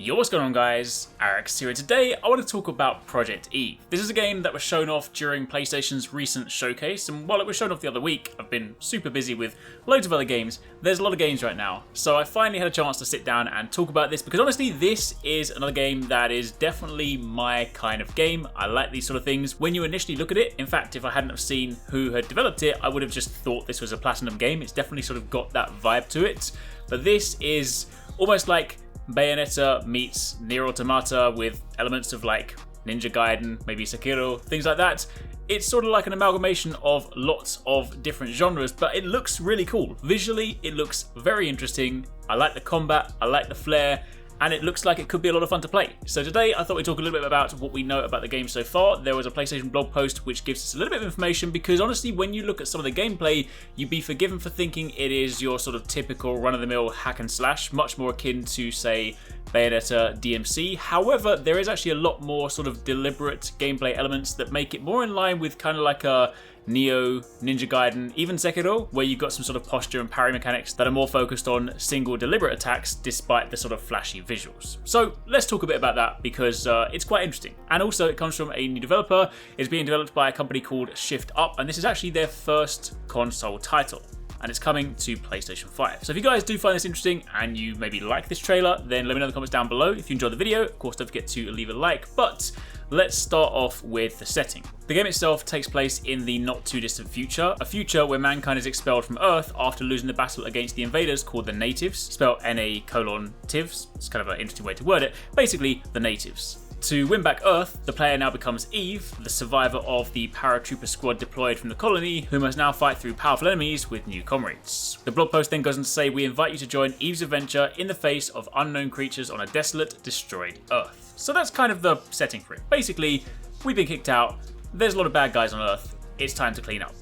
Yo, what's going on guys? HyperX here, and today I want to talk about Project Eve. This is a game that was shown off during PlayStation's recent showcase, and while it was shown off the other week, I've been super busy with loads of other games. There's a lot of games right now, so I finally had a chance to sit down and talk about this because honestly this is another game that is definitely my kind of game. I like these sort of things. When you initially look at it, in fact if I hadn't have seen who had developed it, I would have just thought this was a Platinum game. It's definitely sort of got that vibe to it, but this is almost like Bayonetta meets Nier Automata with elements of like Ninja Gaiden, maybe Sekiro, things like that. It's sort of like an amalgamation of lots of different genres, but it looks really cool. Visually, it looks very interesting. I like the combat, I like the flair, and it looks like it could be a lot of fun to play. So today I thought we'd talk a little bit about what we know about the game so far. There was a PlayStation blog post which gives us a little bit of information because honestly when you look at some of the gameplay, you'd be forgiven for thinking it is your sort of typical run-of-the-mill hack and slash, much more akin to say Bayonetta DMC. However, there is actually a lot more sort of deliberate gameplay elements that make it more in line with kind of like a Neo, Ninja Gaiden, even Sekiro, where you've got some sort of posture and parry mechanics that are more focused on single deliberate attacks despite the sort of flashy visuals. So let's talk a bit about that because it's quite interesting. And also it comes from a new developer. It's being developed by a company called Shift Up, and this is actually their first console title, and it's coming to PlayStation 5. So if you guys do find this interesting and you maybe like this trailer, then let me know in the comments down below. If you enjoyed the video, of course don't forget to leave a like, but let's start off with the setting. The game itself takes place in the not too distant future, a future where mankind is expelled from Earth after losing the battle against the invaders called the Natives, spelled N-A:"tivs. It's kind of an interesting way to word it. Basically, the Natives. To win back Earth, the player now becomes Eve, the survivor of the paratrooper squad deployed from the colony, who must now fight through powerful enemies with new comrades. The blog post then goes on to say, we invite you to join Eve's adventure in the face of unknown creatures on a desolate, destroyed Earth. So that's kind of the setting for it. Basically, we've been kicked out, there's a lot of bad guys on Earth, it's time to clean up.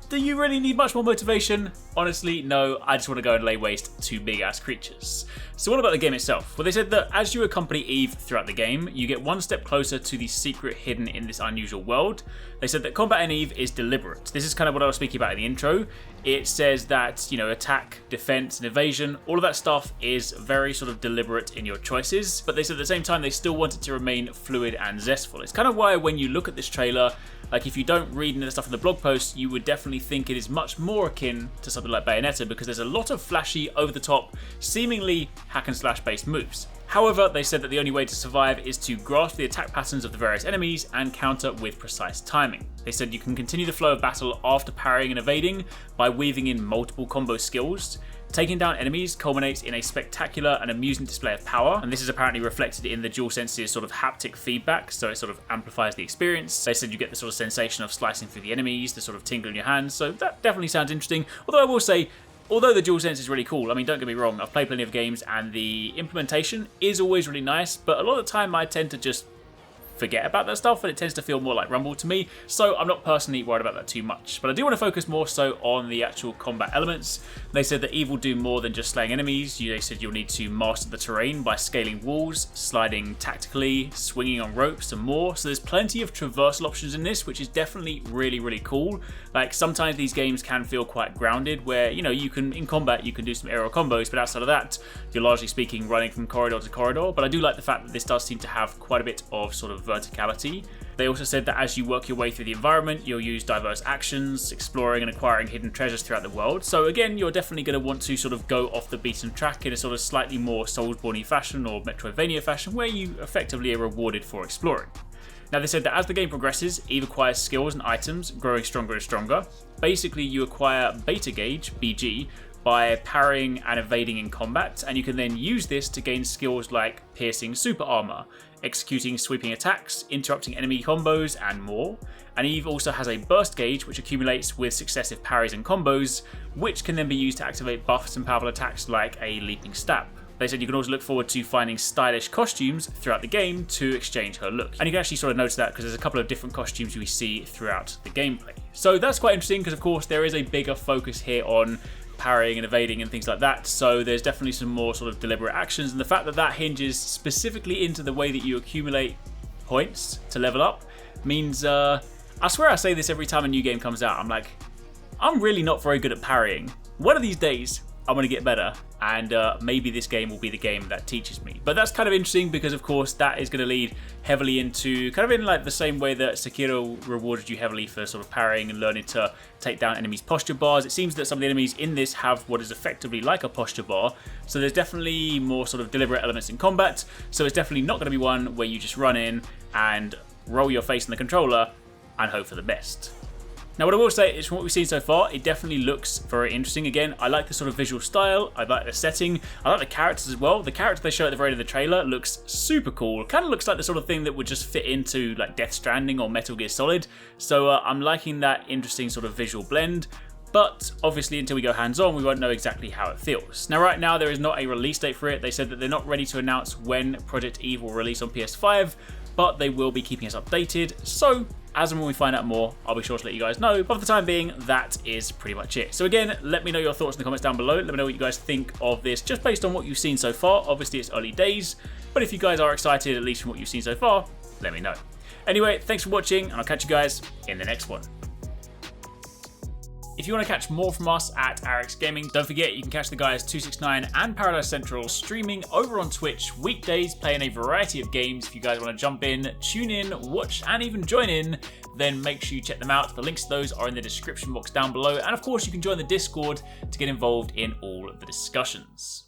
Do you really need much more motivation? Honestly, no, I just want to go and lay waste to big ass creatures. So what about the game itself? Well, they said that as you accompany Eve throughout the game, you get one step closer to the secret hidden in this unusual world. They said that combat in Eve is deliberate. This is kind of what I was speaking about in the intro. It says that, you know, attack, defense, and evasion, all of that stuff is very sort of deliberate in your choices, but they said at the same time they still want it to remain fluid and zestful. It's kind of why when you look at this trailer, like if you don't read into the stuff in the blog post, you would definitely think it is much more akin to something like Bayonetta because there's a lot of flashy, over-the-top, seemingly hack and slash based moves. However, they said that the only way to survive is to grasp the attack patterns of the various enemies and counter with precise timing. They said you can continue the flow of battle after parrying and evading by weaving in multiple combo skills. Taking down enemies culminates in a spectacular and amusing display of power, and this is apparently reflected in the DualSense's sort of haptic feedback, so it sort of amplifies the experience. They said you get the sort of sensation of slicing through the enemies, the sort of tingle in your hands, so that definitely sounds interesting. Although I will say, although the DualSense is really cool, I mean, don't get me wrong, I've played plenty of games and the implementation is always really nice, but a lot of the time I tend to just forget about that stuff and it tends to feel more like Rumble to me, so I'm not personally worried about that too much. But I do want to focus more so on the actual combat elements. They said that Eve will do more than just slaying enemies. They said you'll need to master the terrain by scaling walls, sliding tactically, swinging on ropes and more. So there's plenty of traversal options in this, which is definitely really, really cool. Like sometimes these games can feel quite grounded where, you know, you can, in combat, you can do some aerial combos, but outside of that, you're largely speaking running from corridor to corridor. But I do like the fact that this does seem to have quite a bit of sort of verticality. They also said that as you work your way through the environment, you'll use diverse actions, exploring and acquiring hidden treasures throughout the world. So again, you're definitely going to want to sort of go off the beaten track in a sort of slightly more Soulsborne-y fashion or Metroidvania fashion where you effectively are rewarded for exploring. Now they said that as the game progresses, Eve acquires skills and items, growing stronger and stronger. Basically, you acquire Beta Gauge, BG, by parrying and evading in combat, and you can then use this to gain skills like piercing super armor, executing sweeping attacks, interrupting enemy combos, and more. And Eve also has a burst gauge which accumulates with successive parries and combos, which can then be used to activate buffs and powerful attacks like a leaping stab. They said you can also look forward to finding stylish costumes throughout the game to exchange her look. And you can actually sort of notice that because there's a couple of different costumes we see throughout the gameplay. So that's quite interesting because of course there is a bigger focus here on parrying and evading and things like that, so there's definitely some more sort of deliberate actions, and the fact that that hinges specifically into the way that you accumulate points to level up means, I swear I say this every time a new game comes out, I'm like, I'm really not very good at parrying. One of these days I'm going to get better, and maybe this game will be the game that teaches me. But that's kind of interesting because, of course, that is going to lead heavily into kind of in like the same way that Sekiro rewarded you heavily for sort of parrying and learning to take down enemies' posture bars. It seems that some of the enemies in this have what is effectively like a posture bar, so there's definitely more sort of deliberate elements in combat. So it's definitely not going to be one where you just run in and roll your face in the controller and hope for the best. Now, what I will say is from what we've seen so far, it definitely looks very interesting. Again, I like the sort of visual style, I like the setting, I like the characters as well. The character they show at the very end of the trailer looks super cool. Kind of looks like the sort of thing that would just fit into like Death Stranding or Metal Gear Solid. So I'm liking that interesting sort of visual blend. But obviously until we go hands-on, we won't know exactly how it feels. Now right now there is not a release date for it. They said that they're not ready to announce when Project Eve will release on PS5, but they will be keeping us updated. So as and when we find out more, I'll be sure to let you guys know. But for the time being, that is pretty much it. So again, let me know your thoughts in the comments down below. Let me know what you guys think of this, just based on what you've seen so far. Obviously, it's early days, but if you guys are excited, at least from what you've seen so far, let me know. Anyway, thanks for watching, and I'll catch you guys in the next one. If you want to catch more from us at HyperX Gaming, don't forget you can catch the guys TwoSixNine and Paradise Central streaming over on Twitch weekdays, playing a variety of games. If you guys want to jump in, tune in, watch, and even join in, then make sure you check them out. The links to those are in the description box down below, and of course you can join the Discord to get involved in all of the discussions.